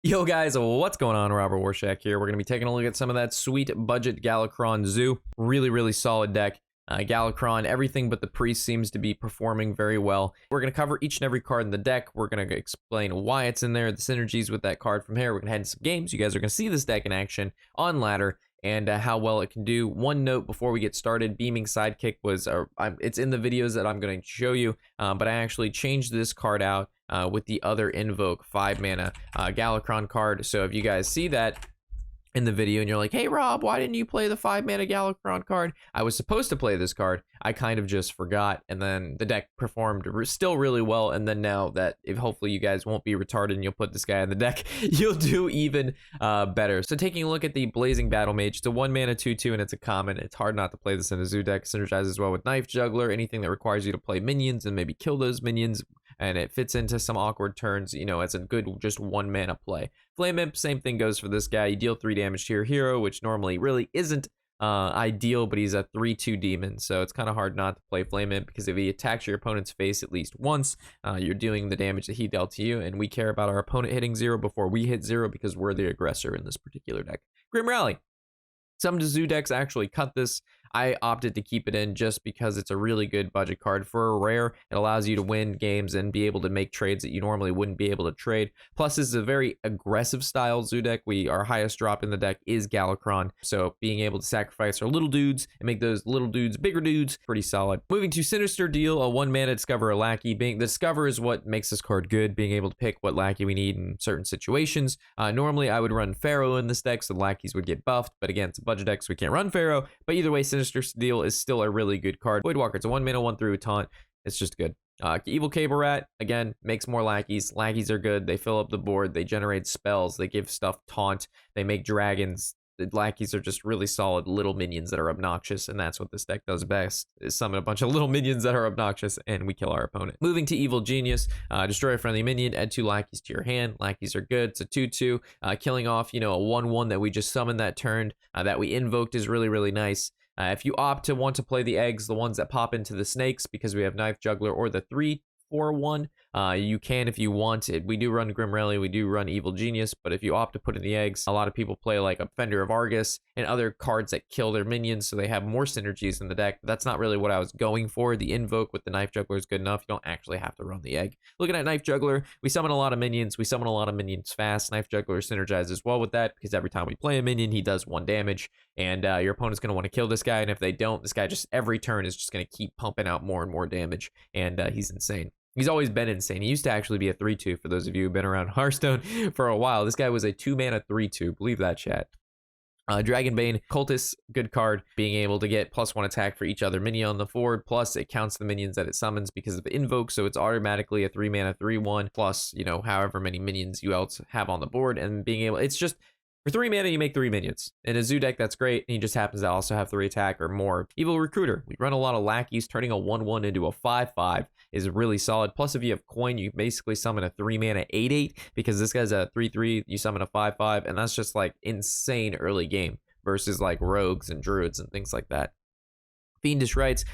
Yo guys, what's going on? Robert Warshak here. We're going to be taking a look at some of that sweet budget Galakrond Zoo. Really solid deck. Galakrond, everything but the priest seems to be performing very well. We're going to cover each and every card in the deck. We're going to explain why it's in there, the synergies with that card from here. We're going to head into some games. You guys are going to see this deck in action on ladder and how well it can do. One note before we get started, Beaming Sidekick was, it's in the videos that I'm going to show you, but I actually changed this card out with the other Invoke 5-mana Galakrond card. So if you guys see that in the video and you're like, hey Rob, why didn't you play the 5-mana Galakrond card? I was supposed to play this card. I kind of just forgot, and then the deck performed still really well, and then now that if hopefully you guys won't be retarded and you'll put this guy in the deck, you'll do even better. So taking a look at the Blazing Battle Mage, it's a 1-mana 2/2 and it's a common. It's hard not to play this in a zoo deck. Synergizes well with Knife Juggler, anything that requires you to play minions and maybe kill those minions, and it fits into some awkward turns, you know, as a good just 1-mana play. Flame Imp, same thing goes for this guy. You deal 3 damage to your hero, which normally really isn't ideal, but he's a 3/2 demon, so it's kind of hard not to play Flame Imp, because if he attacks your opponent's face at least once, you're doing the damage that he dealt to you, and we care about our opponent hitting 0 before we hit 0 because we're the aggressor in this particular deck. Grim Rally. Some zoo decks actually cut this. I opted to keep it in just because it's a really good budget card. For a rare, it allows you to win games and be able to make trades that you normally wouldn't be able to trade. Plus, this is a very aggressive style zoo deck. Our highest drop in the deck is Galakrond, so being able to sacrifice our little dudes and make those little dudes bigger dudes, pretty solid. Moving to Sinister Deal, a 1-mana Discover a Lackey. The Discover is what makes this card good, being able to pick what Lackey we need in certain situations. Normally, I would run Pharaoh in this deck, so the Lackeys would get buffed, but again, it's a budget deck, so we can't run Pharaoh. But either way, Sinister Deal is still a really good card. Voidwalker, it's a 1-mana 1/3 taunt. It's just good. Evil Cable Rat, again, makes more lackeys. Lackeys are good. They fill up the board. They generate spells. They give stuff taunt. They make dragons. The lackeys are just really solid little minions that are obnoxious, and that's what this deck does best, is summon a bunch of little minions that are obnoxious, and we kill our opponent. Moving to Evil Genius, destroy a friendly minion, add 2 lackeys to your hand. Lackeys are good. It's a 2/2. Killing off, you know, a 1/1 that we just summoned that turn, that we invoked is really nice. If you opt to want to play the eggs, the ones that pop into the snakes, because we have Knife Juggler, or the 3/4/1, you can if you want it. We do run Grim Rally, we do run Evil Genius, but if you opt to put in the eggs, a lot of people play like a Fender of Argus and other cards that kill their minions, so they have more synergies in the deck. But that's not really what I was going for. The Invoke with the Knife Juggler is good enough. You don't actually have to run the egg. Looking at Knife Juggler, we summon a lot of minions. We summon a lot of minions fast. Knife Juggler synergizes well with that, because every time we play a minion, he does 1 damage, and your opponent's going to want to kill this guy, and if they don't, this guy just every turn is just going to keep pumping out more and more damage, and he's insane. He's always been insane. He used to actually be a 3/2 for those of you who've been around Hearthstone for a while. This guy was a 2-mana 3/2. Believe that, chat. Dragonbane, Cultist, good card, being able to get +1 attack for each other minion on the board, plus it counts the minions that it summons because of Invoke, so it's automatically a 3-mana 3/1, plus, you know, however many minions you else have on the board, and being able, it's just, for 3 mana, you make 3 minions. In a zoo deck, that's great, and he just happens to also have 3 attack or more. Evil Recruiter, we run a lot of lackeys. Turning a 1/1 into a 5/5 is really solid. Plus, if you have coin, you basically summon a 3-mana 8/8, because this guy's a 3/3, you summon a 5/5, and that's just like insane early game versus like rogues and druids and things like that. Fiendish Rites,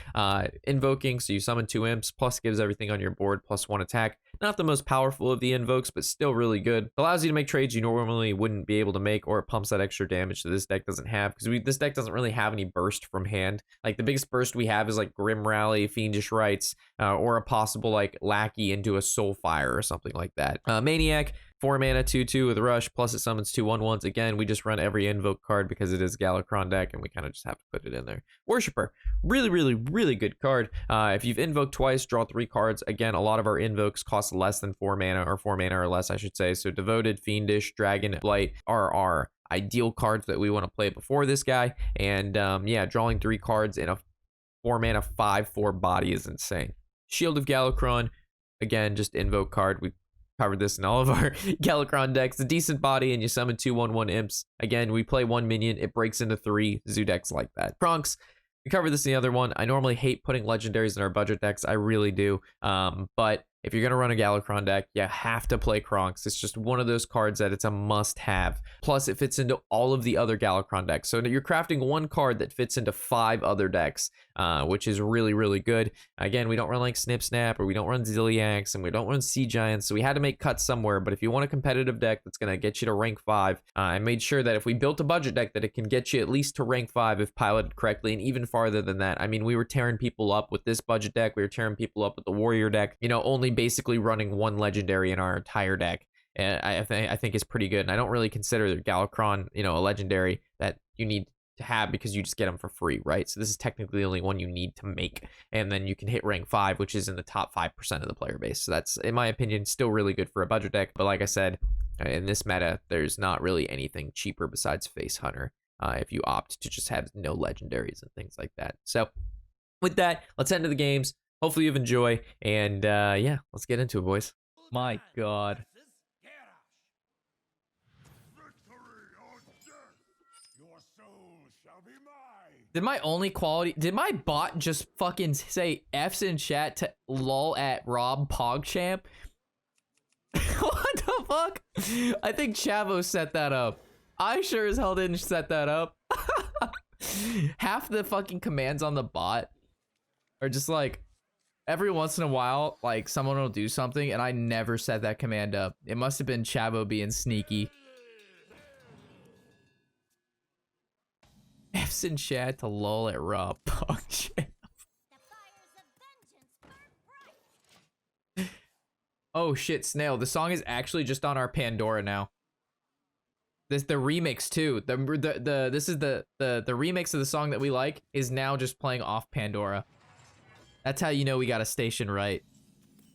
invoking, so you summon 2 imps, plus gives everything on your board, +1 attack. Not the most powerful of the invokes, but still really good. Allows you to make trades you normally wouldn't be able to make, or it pumps that extra damage that this deck doesn't have, because this deck doesn't really have any burst from hand. Like, the biggest burst we have is like Grim Rally, Fiendish Rites, or a possible like Lackey into a Soulfire or something like that. Maniac, 4-mana 2/2 with Rush, plus it summons 2 1/1s. Again, we just run every invoke card because it is Galakrond deck, and we kind of just have to put it in there. Worshipper, really good card. If you've invoked twice, draw 3 cards. Again, a lot of our invokes cost less than 4 mana, or 4 mana or less, I should say. So Devoted, Fiendish, Dragon, Blight are our ideal cards that we want to play before this guy. And yeah, drawing 3 cards in a 4-mana 5/4 body is insane. Shield of Galakrond, again, just invoke card. We covered this in all of our Galakrond decks. A decent body, and you summon 2 1/1 imps. Again, we play 1 minion, it breaks into 3 zoo decks like that. Kronks, we covered this in the other one. I normally hate putting legendaries in our budget decks. I really do. But if you're going to run a Galakrond deck, you have to play Kronks. It's just one of those cards that it's a must-have. Plus, it fits into all of the other Galakrond decks. So you're crafting one card that fits into 5 other decks, which is really, really good. Again, we don't run like Snip Snap, or we don't run Zilliax, and we don't run Sea Giants, so we had to make cuts somewhere. But if you want a competitive deck that's going to get you to rank 5, I made sure that if we built a budget deck, that it can get you at least to rank 5 if piloted correctly, and even farther than that. I mean, we were tearing people up with this budget deck. We were tearing people up with the Warrior deck, you know, only basically running 1 legendary in our entire deck. And I think is pretty good. And I don't really consider Galakrond, you know, a legendary that you need to have because you just get them for free, right? So this is technically the only one you need to make, and then you can hit rank 5, which is in the top 5% of the player base. So that's, in my opinion, still really good for a budget deck. But like I said, in this meta, there's not really anything cheaper besides Face Hunter if you opt to just have no legendaries and things like that. So with that, let's head into the games. Hopefully you've enjoyed, and yeah, let's get into it, boys. My God. Did my only quality, did my bot just fucking say F's in chat to lol at Rob PogChamp? What the fuck? I think Chavo set that up. I sure as hell didn't set that up. Half the fucking commands on the bot are just like, every once in a while, like someone will do something and I never set that command up. It must have been Chavo being sneaky. F's in chat to lol at Rob PogChamp. Oh shit, Snail, the song is actually just on our Pandora now. This the remix too. This is the remix of the song that we like is now just playing off Pandora. That's how you know we got a station right.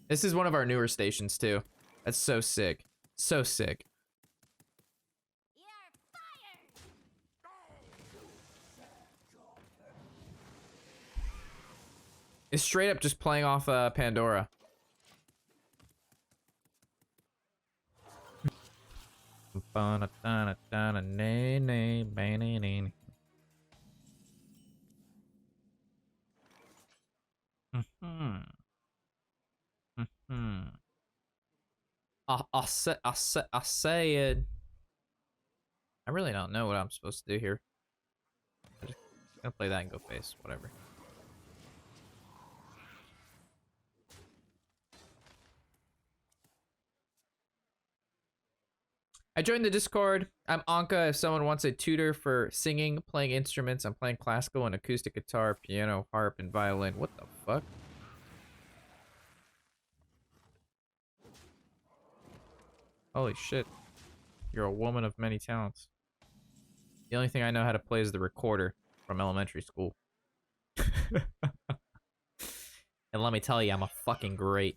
This is one of our newer stations too. That's so sick. So sick. It's straight up just playing off Pandora. I say it. I really don't know what I'm supposed to do here. I'm just gonna play that and go face, whatever. I joined the Discord. I'm Anka. If someone wants a tutor for singing, playing instruments, I'm playing classical and acoustic guitar, piano, harp, and violin. What the fuck? Holy shit. You're a woman of many talents. The only thing I know how to play is the recorder from elementary school. And let me tell you, I'm a fucking great.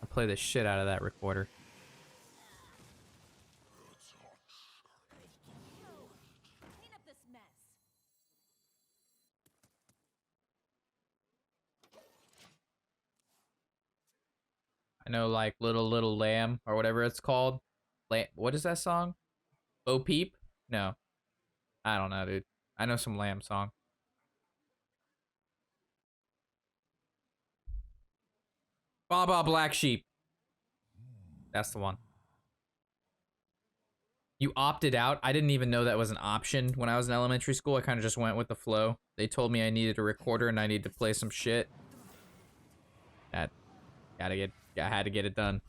I play the shit out of that recorder. I know, like Little Lamb or whatever it's called. What is that song? Bo Peep? No. I don't know, dude. I know some Lamb song. Baba Black Sheep. That's the one. You opted out? I didn't even know that was an option when I was in elementary school. I kind of just went with the flow. They told me I needed a recorder and I needed to play some shit. I had to get it done.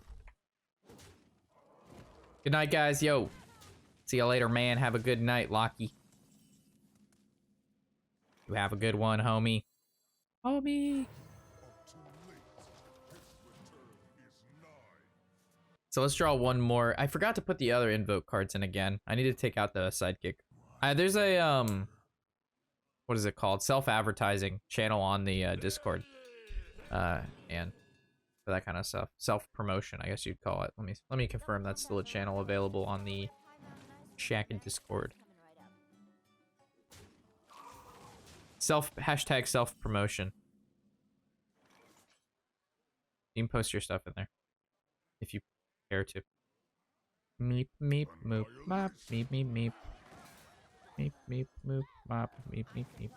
Good night, guys. Yo. See you later, man. Have a good night, Lockie. You have a good one, homie. Homie. So let's draw one more. I forgot to put the other invoke cards in again. I need to take out the sidekick. There's a, what is it called? Self-advertising channel on the Discord. And for that kind of stuff. Self-promotion, I guess you'd call it. Let me confirm that's still a channel available on the Shack and Discord. Hashtag self-promotion. You can post your stuff in there. If you care to. Meep, meep, moop, mop, meep, meep, meep. Meep, meep, moop, mop, meep, meep, meep.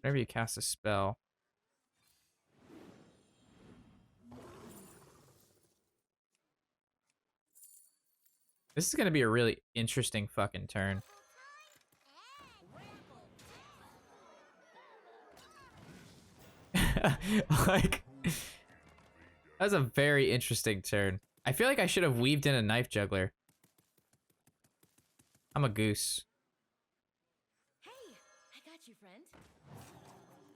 Whenever you cast a spell, This is gonna be a really interesting fucking turn. Like, that's a very interesting turn. I feel like I should have weaved in a knife juggler. I'm a goose. Hey, I got you, friend.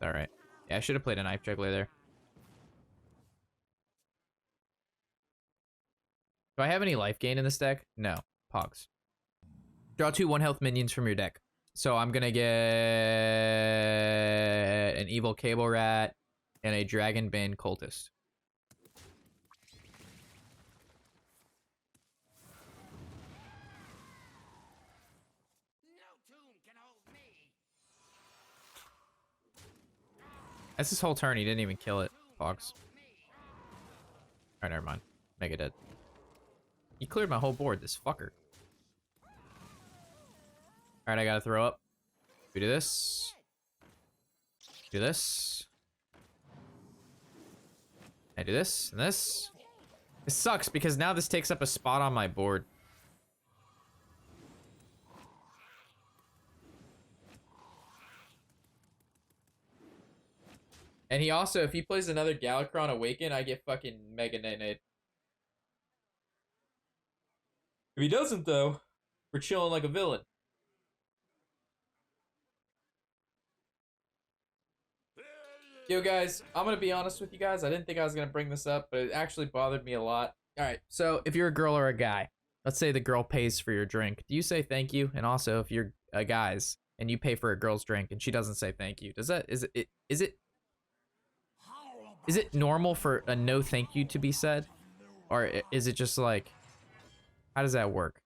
All right. Yeah, I should have played a knife juggler there. Do I have any life gain in this deck? No. Pogs. Draw 2 1-health minions from your deck. So I'm gonna get an evil cable rat and a dragon bane cultist. No tomb can hold me. That's his whole turn. He didn't even kill it. Pogs. Alright, never mind. Mega dead. He cleared my whole board, this fucker. Alright, I gotta throw up. We do this. Do this. I do this and this. It sucks because now this takes up a spot on my board. And he also, if he plays another Galakrond Awaken, I get fucking mega nade. If he doesn't, though, we're chilling like a villain. Yo, guys, I'm gonna be honest with you guys. I didn't think I was gonna bring this up, but it actually bothered me a lot. All right, so if you're a girl or a guy, let's say the girl pays for your drink. Do you say thank you? And also, if you're a guys and you pay for a girl's drink and she doesn't say thank you, is it normal for a no thank you to be said? Or is it just like, how does that work?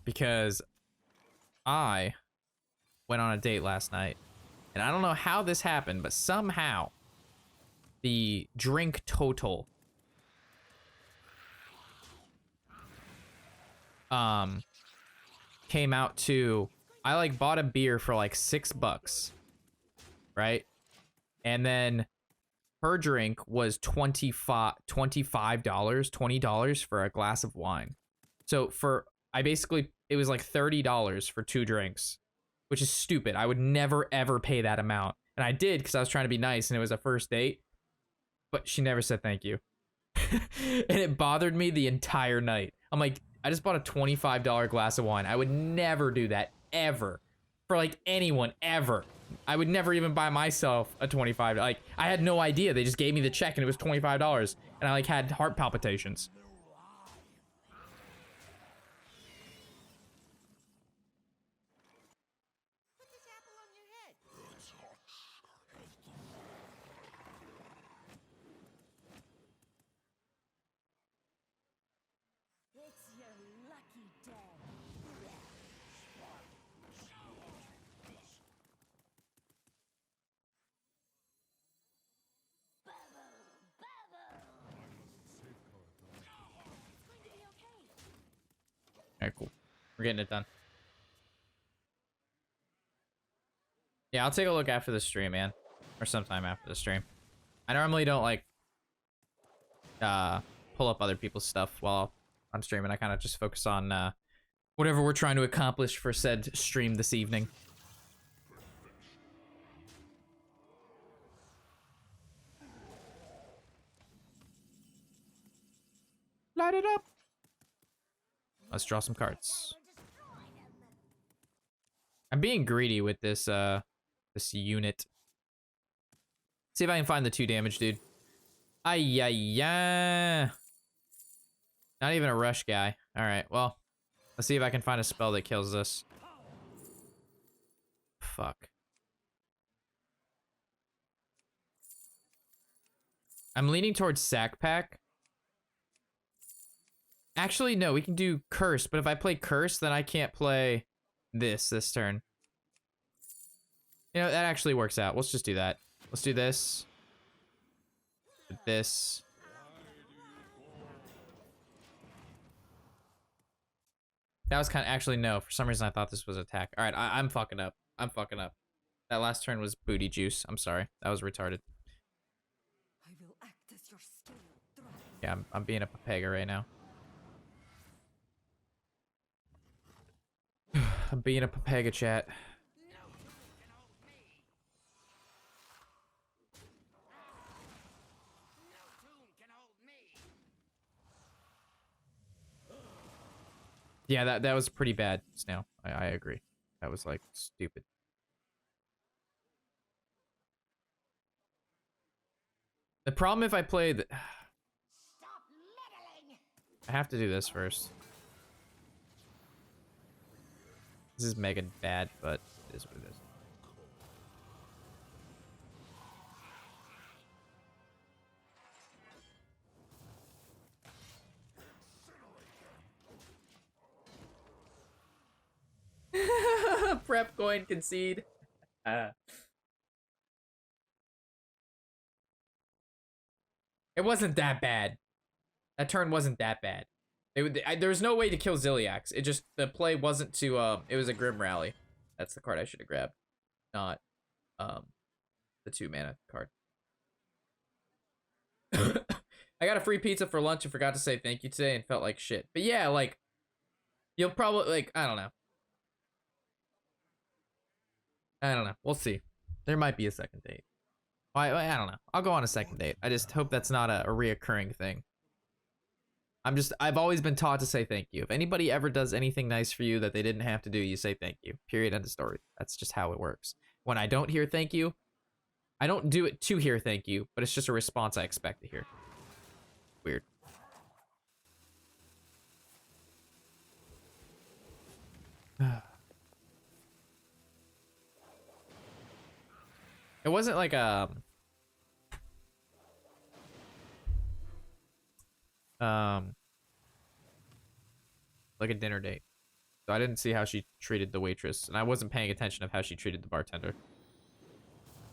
Because I went on a date last night, and I don't know how this happened, but somehow the drink total came out to, I like bought a beer for like $6, right? And then her drink was $25, $20 for a glass of wine. So it was like $30 for 2 drinks, which is stupid. I would never ever pay that amount. And I did because I was trying to be nice and it was a first date, but she never said thank you. And it bothered me the entire night. I'm like, I just bought a $25 glass of wine. I would never do that, ever. For like anyone, ever. I would never even buy myself a $25. Like, I had no idea. They just gave me the check and it was $25. And I like had heart palpitations. Put this apple on your head. It's your lucky day. Alright, cool. We're getting it done. Yeah, I'll take a look after the stream, man. Or sometime after the stream. I normally don't, like, pull up other people's stuff while I'm streaming. I kind of just focus on, whatever we're trying to accomplish for said stream this evening. Light it up! Let's draw some cards. I'm being greedy with this, this unit. See if I can find the 2 damage, dude. Ay-ya-ya. Not even a rush guy. Alright, well. Let's see if I can find a spell that kills this. Fuck. I'm leaning towards Sack Pack. Actually, no, we can do Curse, but if I play Curse, then I can't play this turn. You know, that actually works out. Let's just do that. Let's do this. This. That was kind of, actually, no. For some reason, I thought this was attack. All right, I'm fucking up. I'm fucking up. That last turn was booty juice. I'm sorry. That was retarded. I will act as your scale drive. Yeah, I'm being a papega right now. I'm being a papega, chat. No tomb can hold me. No tomb can hold me. Yeah, that was pretty bad, Snail. I agree. That was like stupid. The problem if I play the... Stop meddling. I have to do this first. This is mega bad, but it is what it is. Prep coin concede. It wasn't that bad. That turn wasn't that bad. There was no way to kill Ziliax. It just, the play wasn't to, it was a Grim Rally. That's the card I should have grabbed. Not, the 2-mana card. I got a free pizza for lunch and forgot to say thank you today and felt like shit. But yeah, like, you'll probably, like, I don't know. I don't know. We'll see. There might be a second date. I don't know. I'll go on a second date. I just hope that's not a reoccurring thing. I've always been taught to say thank you. If anybody ever does anything nice for you that they didn't have to do, you say thank you. Period, end of story. That's just how it works. When I don't hear thank you, I don't do it to hear thank you, but it's just a response I expect to hear. Weird. It wasn't like like a dinner date. So I didn't see how she treated the waitress, and I wasn't paying attention of how she treated the bartender.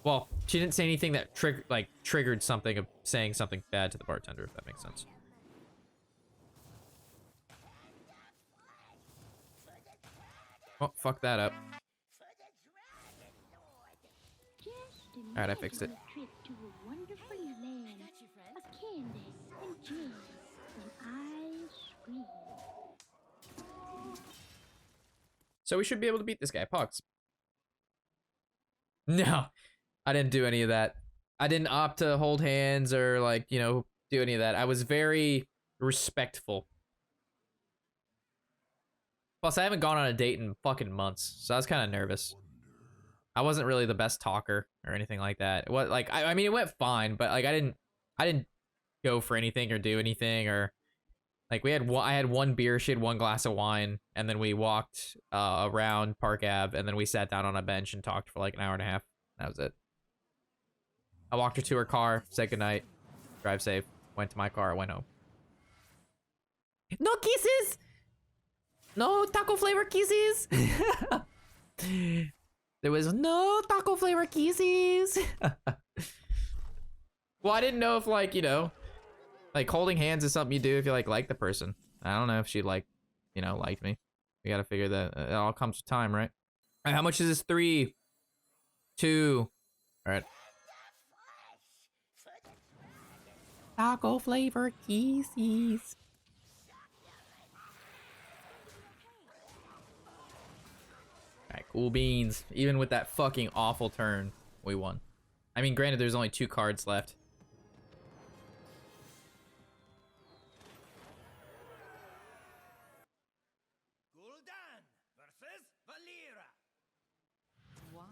Well, she didn't say anything that triggered something of saying something bad to the bartender, if that makes sense. Oh, fuck that up. Alright, I fixed it. Trip to a wonderful land I got you, friend. of candy and jam and ice cream. So we should be able to beat this guy, Pogs. No, I didn't do any of that. I didn't opt to hold hands or, like, you know, do any of that. I was very respectful. Plus, I haven't gone on a date in fucking months, so I was kind of nervous. I wasn't really the best talker or anything like that. What, like, I mean, it went fine, but like, I didn't go for anything or do anything, or like I had one beer, she had one glass of wine, and then we walked around Park Ave, and then we sat down on a bench and talked for like an hour and a half. That was it. I walked her to her car, said goodnight, drive safe, went to my car, went home. No kisses! No taco flavor kisses! There was no taco flavor kisses! Well, I didn't know if, like, you know, like holding hands is something you do if you like the person. I don't know if she liked me. We gotta figure that. It all comes with time, right? All right, how much is this? 3, 2. All right. Taco flavor kisses. Alright, cool beans. Even with that fucking awful turn, we won. I mean, granted, there's only 2 cards left. Gul'dan versus Valera. Watch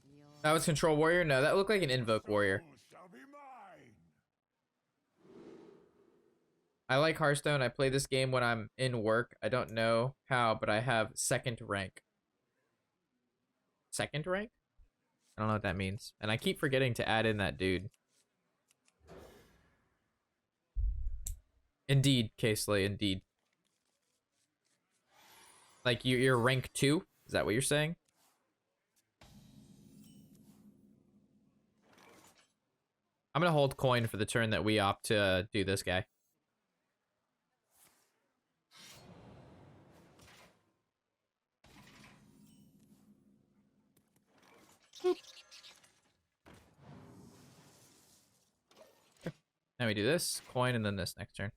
your That was Control Warrior? No, that looked like an Invoke Warrior. Shall be mine. I like Hearthstone. I play this game when I'm in work. I don't know how, but I have 2nd rank. 2nd rank? I don't know what that means. And I keep forgetting to add in that dude. Indeed, ykA+isA+, indeed. Like, you're rank 2? Is that what you're saying? I'm gonna hold coin for the turn that we opt to do this guy. Now we do this, coin, and then this next turn.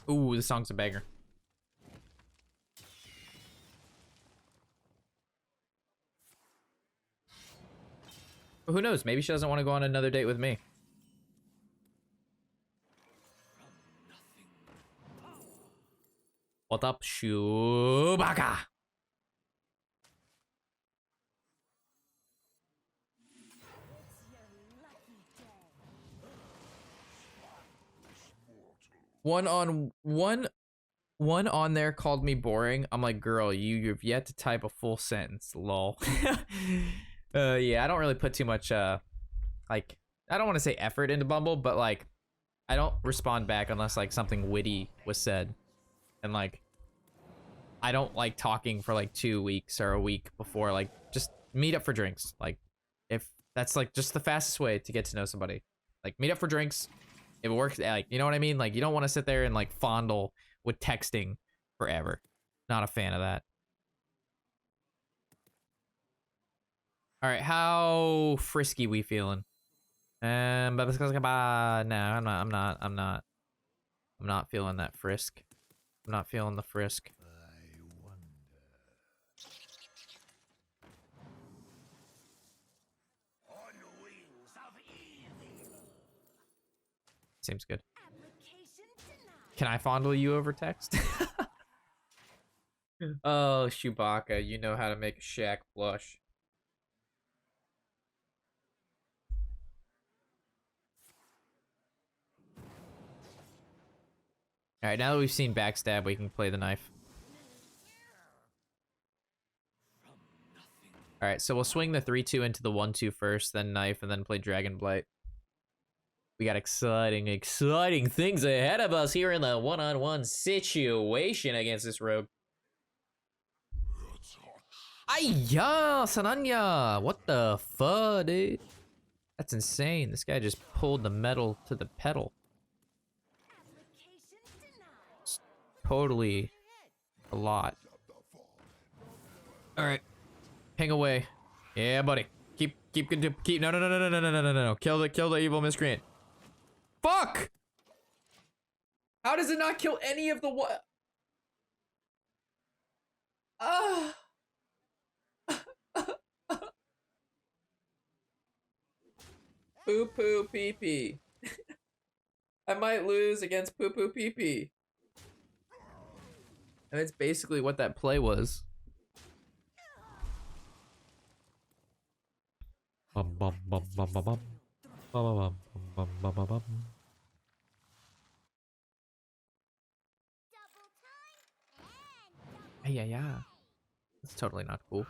Ooh, this song's a banger. But who knows? Maybe she doesn't want to go on another date with me. What up, Chewbacca? One on there called me boring. I'm like, girl, you've yet to type a full sentence. Lol. Yeah, I don't really put too much like, I don't want to say effort into Bumble, but like I don't respond back unless like something witty was said. And like I don't like talking for like 2 weeks or a week before, like just meet up for drinks. Like if that's like just the fastest way to get to know somebody. Like meet up for drinks. If it works, like, you know what I mean? Like you don't want to sit there and like fondle with texting forever. Not a fan of that. All right, how frisky we feeling? No, I'm not feeling that frisk. I'm not feeling the frisk. On wings of evil. Seems good. Application denied. Can I fondle you over text? Oh, Chewbacca, you know how to make a Shaq blush. All right, now that we've seen backstab, we can play the knife. All right, so we'll swing the 3-2 into the 1-2 first, then knife, and then play Dragon Blight. We got exciting things ahead of us here in the one-on-one situation against this rogue. Ayya, Sananya! What the fuck, dude? That's insane. This guy just pulled the metal to the pedal. Application denied. It's totally a lot. All right, ping away. Yeah, buddy. Keep. No. Kill the evil miscreant. Fuck! How does it not kill any of the what? Poo poo pee pee. I might lose against poo poo pee pee. And it's basically what that play was. Yeah. That's totally not cool.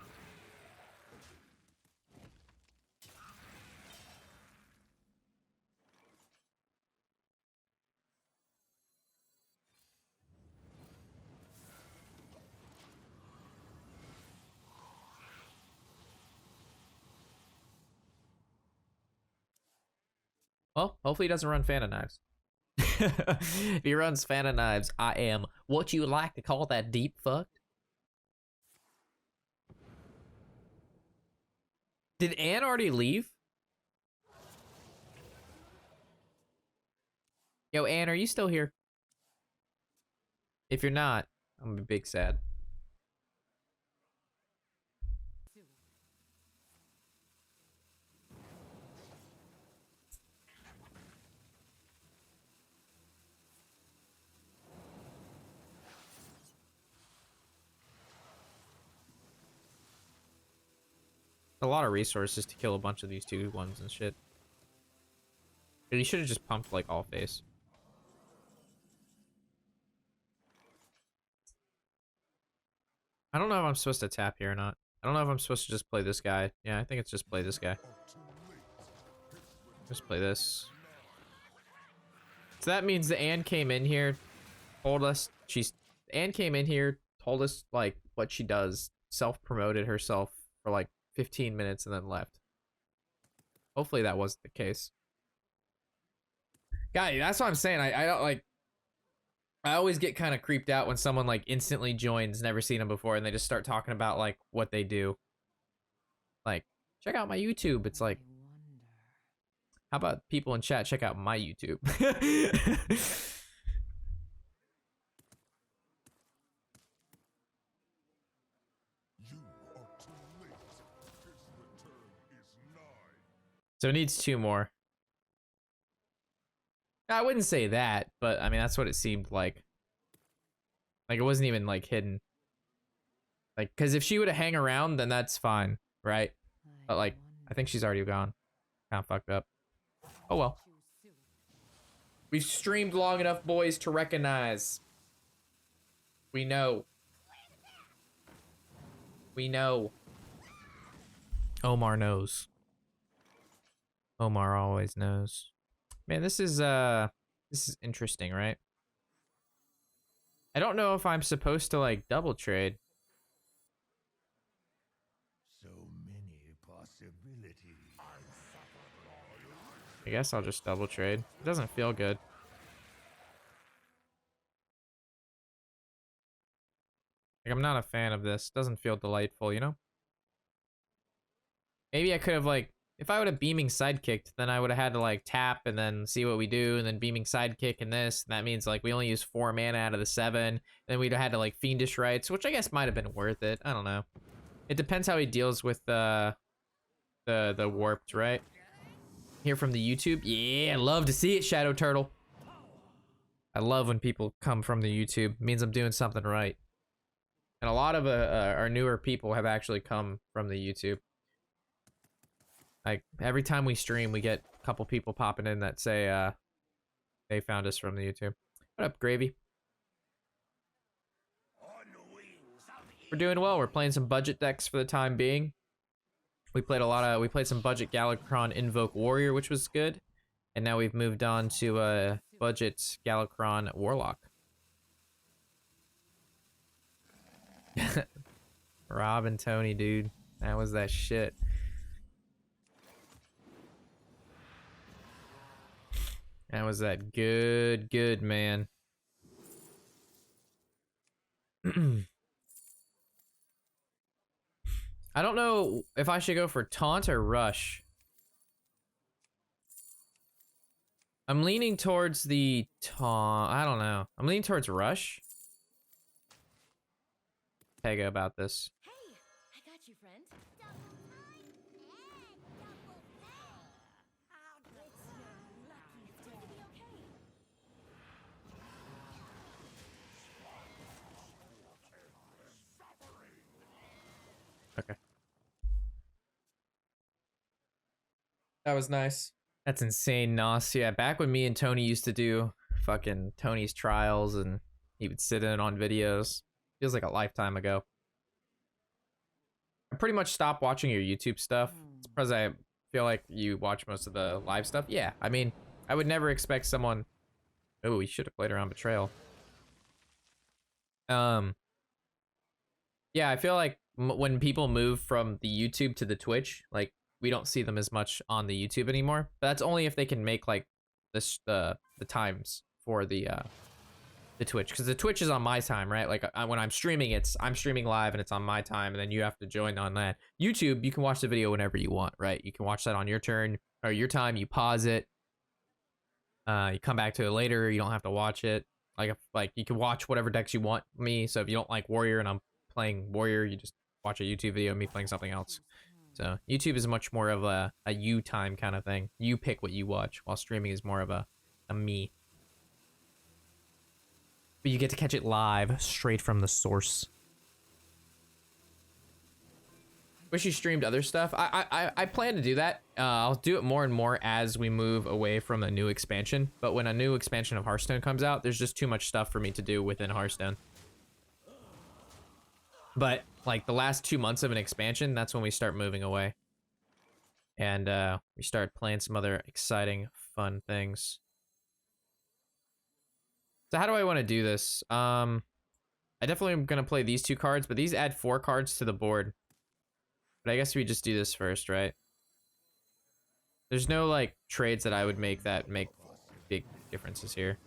Well, hopefully he doesn't run Fan of Knives. If he runs Fan of Knives, I am what you like to call that deep fucked. Did Anne already leave? Yo, Anne, are you still here? If you're not, I'm gonna be big sad. A lot of resources to kill a bunch of these 2-1s and shit. He should have just pumped like all face. I don't know if I'm supposed to tap here or not. I don't know if I'm supposed to just play this guy. Yeah, I think it's just play this guy. Just play this. So that means that Anne came in here, told us Anne came in here, told us like what she does, self-promoted herself for like 15 minutes and then left. Hopefully that wasn't the case. Guy, that's what I'm saying. I don't like. I always get kind of creeped out when someone like instantly joins, never seen them before, and they just start talking about like what they do. Like, check out my YouTube. It's like, how about people in chat check out my YouTube? So it needs 2 more. I wouldn't say that, but I mean, that's what it seemed like. Like, it wasn't even, like, hidden. Like, because if she would have hang around, then that's fine, right? But, like, I think she's already gone. Kind of fucked up. Oh, well. We've streamed long enough, boys, to recognize. We know. We know. Omar knows. Omar always knows. Man, this is interesting, right? I don't know if I'm supposed to like double trade. So many possibilities. I guess I'll just double trade. It doesn't feel good. Like, I'm not a fan of this. It doesn't feel delightful, you know? Maybe I could have like, if I would have beaming sidekicked, then I would have had to like tap and then see what we do, and then beaming sidekick and this. And that means like we only use 4 mana out of the 7. And then we'd have had to like Fiendish Rites, which I guess might have been worth it. I don't know. It depends how he deals with the warped, right? Here from the YouTube. Yeah, I love to see it, Shadow Turtle. I love when people come from the YouTube. It means I'm doing something right. And a lot of our newer people have actually come from the YouTube. Like, every time we stream, we get a couple people popping in that say they found us from the YouTube. What up, Gravy? We're doing well. We're playing some budget decks for the time being. We played some budget Galakrond Invoke Warrior, which was good. And now we've moved on to budget Galakrond Warlock. Rob and Tony, dude. That was that shit. That was that good, man. I don't know if I should go for taunt or rush. I'm leaning towards the taunt. I don't know. I'm leaning towards rush. Pega about this. Hey, I got you, friend. Okay. That was nice. That's insane, Nos. Yeah, back when me and Tony used to do fucking Tony's trials and he would sit in on videos. Feels like a lifetime ago. I pretty much stopped watching your YouTube stuff. It's because I feel like you watch most of the live stuff. Yeah, I mean, I would never expect someone... Oh, we should have played around Betrayal. Yeah, I feel like when people move from the YouTube to the Twitch, like, we don't see them as much on the YouTube anymore. But that's only if they can make like this the times for the Twitch, because the Twitch is on my time, right? Like when I'm streaming, I'm streaming live and it's on my time, and then you have to join on that. YouTube, you can watch the video whenever you want, right? You can watch that on your turn or your time. You pause it. You come back to it later. You don't have to watch it. Like you can watch whatever decks you want me. So if you don't like Warrior and I'm playing Warrior, you just watch a YouTube video of me playing something else. So YouTube is much more of a you time kind of thing. You pick what you watch, while streaming is more of a me. But you get to catch it live, straight from the source. Wish you streamed other stuff. I plan to do that. I'll do it more and more as we move away from a new expansion. But when a new expansion of Hearthstone comes out, there's just too much stuff for me to do within Hearthstone. But like the last 2 months of an expansion, that's when we start moving away. And we start playing some other exciting, fun things. So how do I want to do this? I definitely am going to play these 2 cards, but these add 4 cards to the board. But I guess we just do this first, right? There's no like trades that I would make that make big differences here.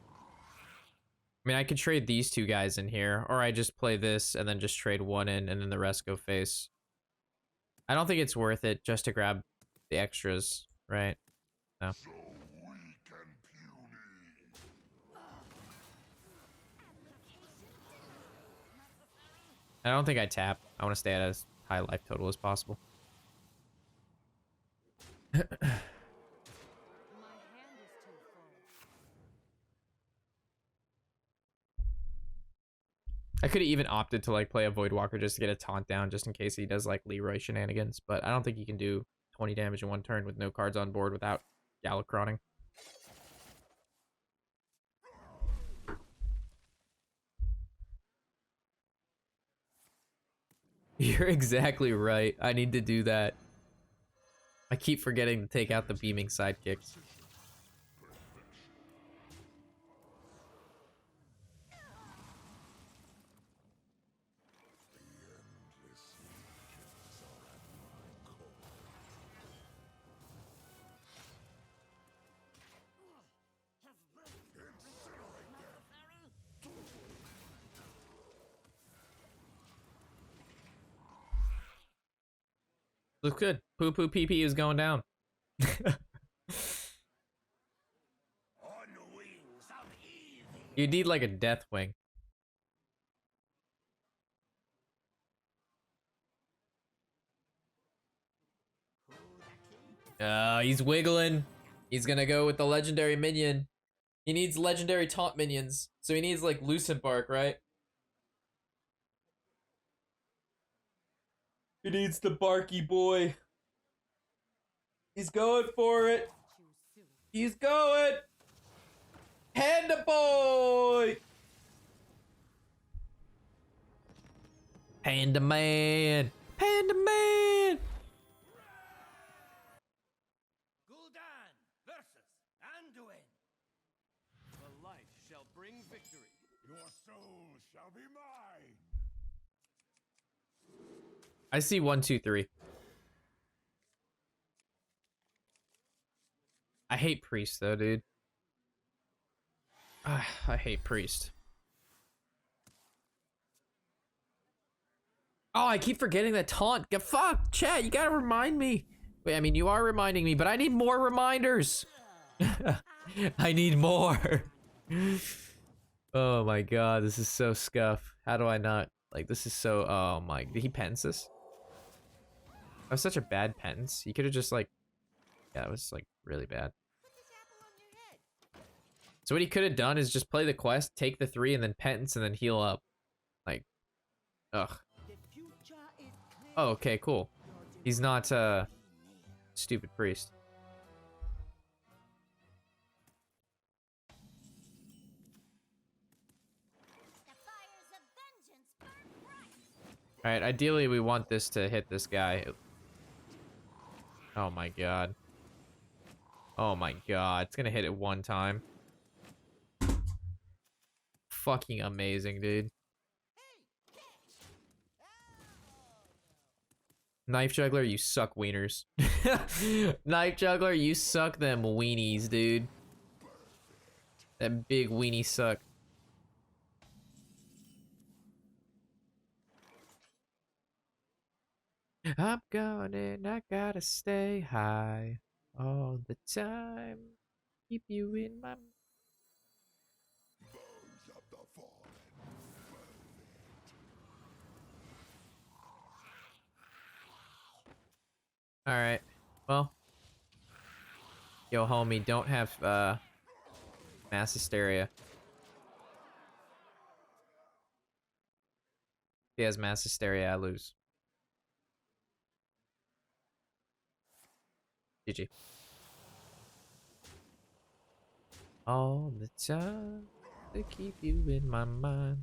I mean, I could trade these 2 guys in here, or I just play this and then just trade 1 in and then the rest go face. I don't think it's worth it just to grab the extras, right? No. So weak and puny. I don't think I tap. I want to stay at as high life total as possible. My hand is too full. I could have even opted to like play a Voidwalker just to get a taunt down just in case he does like Leroy shenanigans, but I don't think you can do 20 damage in one turn with no cards on board without Galakroning. You're exactly right. I need to do that. I keep forgetting to take out the beaming sidekicks. Looks good. Poo poo pee pee is going down. On wings of evil. You need like a death wing. He's wiggling. He's gonna go with the legendary minion. He needs legendary taunt minions. So he needs like Lucent Bark, right? He needs the Barky boy. He's going for it. Too soon. He's going. Panda boy. Panda man. Panda man. Gul'dan versus Anduin. The light shall bring victory. Your soul shall be mine. I see 1, 2, 3. I hate Priest though, dude. I hate Priest. Oh, I keep forgetting that taunt. Fuck, chat, you gotta remind me. Wait, I mean, you are reminding me, but I need more reminders. I need more. Oh my god, this is so scuff. How do I not? Like, this is so, oh my, did he penance this? That was such a bad penance. You could have just like, yeah, it was like really bad. Put this apple on your head. So what he could have done is just play the quest, take the 3, and then penance, and then heal up. Like, ugh. The future is clear. Oh, okay, cool. He's not, stupid priest. The fires of vengeance burn bright. Alright, ideally we want this to hit this guy. Oh my god. Oh my god, it's gonna hit it one time. Fucking amazing, dude. Knife Juggler, you suck wieners. Knife Juggler, you suck them weenies, dude. That big weenie suck. I'm going and I gotta stay high all the time. Keep you in my... Bones of the fallen. Alright, well. Yo, homie, don't have, mass hysteria. If he has mass hysteria, I lose. GG. All the time to keep you in my mind.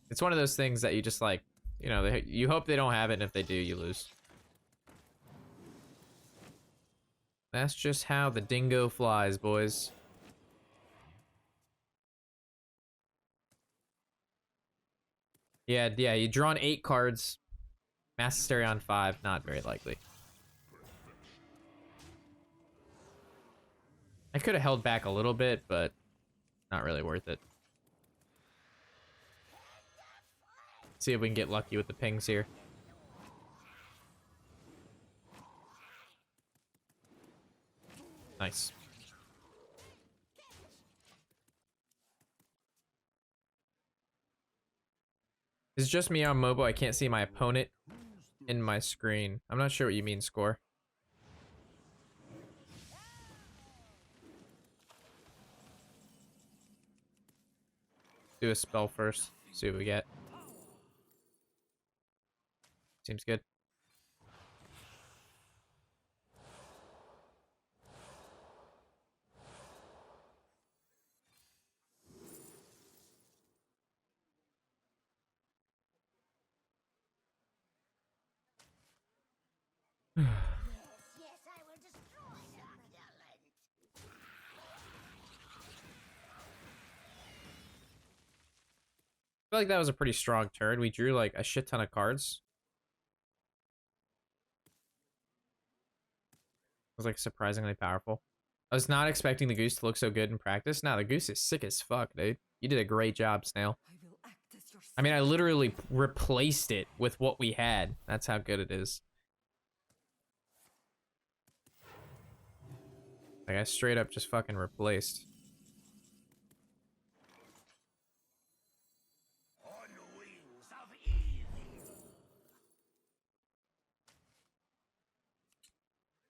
It's one of those things that you just like, you know, you hope they don't have it, and if they do, you lose. That's just how the dingo flies, boys. Yeah, you drawn 8 cards. Mass Hysteria on 5, not very likely. I could have held back a little bit, but not really worth it. See if we can get lucky with the pings here. It's just me on mobile. I can't see my opponent in my screen. I'm not sure what you mean, Score. Do a spell first. See what we get. Seems good. Yes, I will destroy Sunderland. I feel like that was a pretty strong turn. We drew like a shit ton of cards. It was like surprisingly powerful. I was not expecting the goose to look so good in practice. Nah, the goose is sick as fuck, dude. You did a great job, Snail. I will act as your I mean, I literally replaced it with what we had. That's how good it is. Like, I straight up just fucking replaced. On the wings of evil.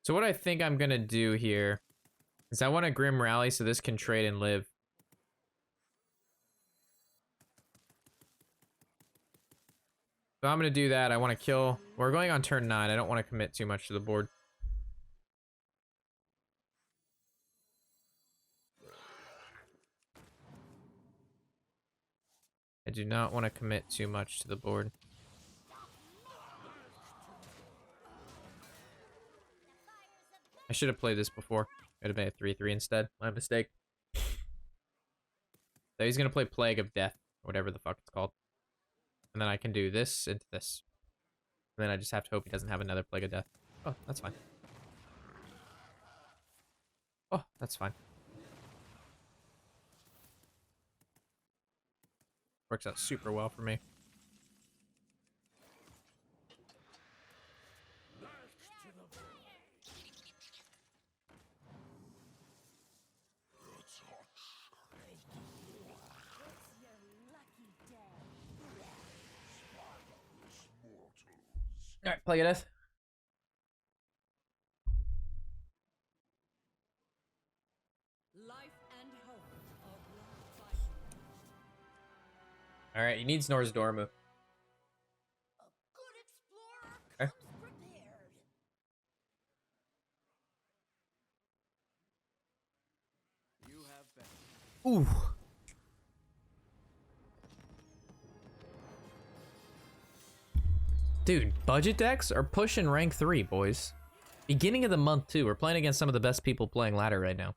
So what I think I'm gonna do here is I want a Grim Rally so this can trade and live. So I'm gonna do that. I want to kill. We're going on turn 9. I don't want to commit too much to the board. I do not want to commit too much to the board. I should have played this before. It would have been a 3-3 instead. My mistake. So he's gonna play Plague of Death, whatever the fuck it's called. And then I can do this into this. And then I just have to hope he doesn't have another Plague of Death. Oh, that's fine. Oh, that's fine. Works out super well for me. It's your lucky day. Alright, Plague of Death. Life and hope are blood fighting. Alright, he needs Nor's Dormu. A good explorer Okay. comes prepared. You have been. Ooh. Dude, budget decks are pushing rank 3, boys. Beginning of the month, too. We're playing against some of the best people playing ladder right now.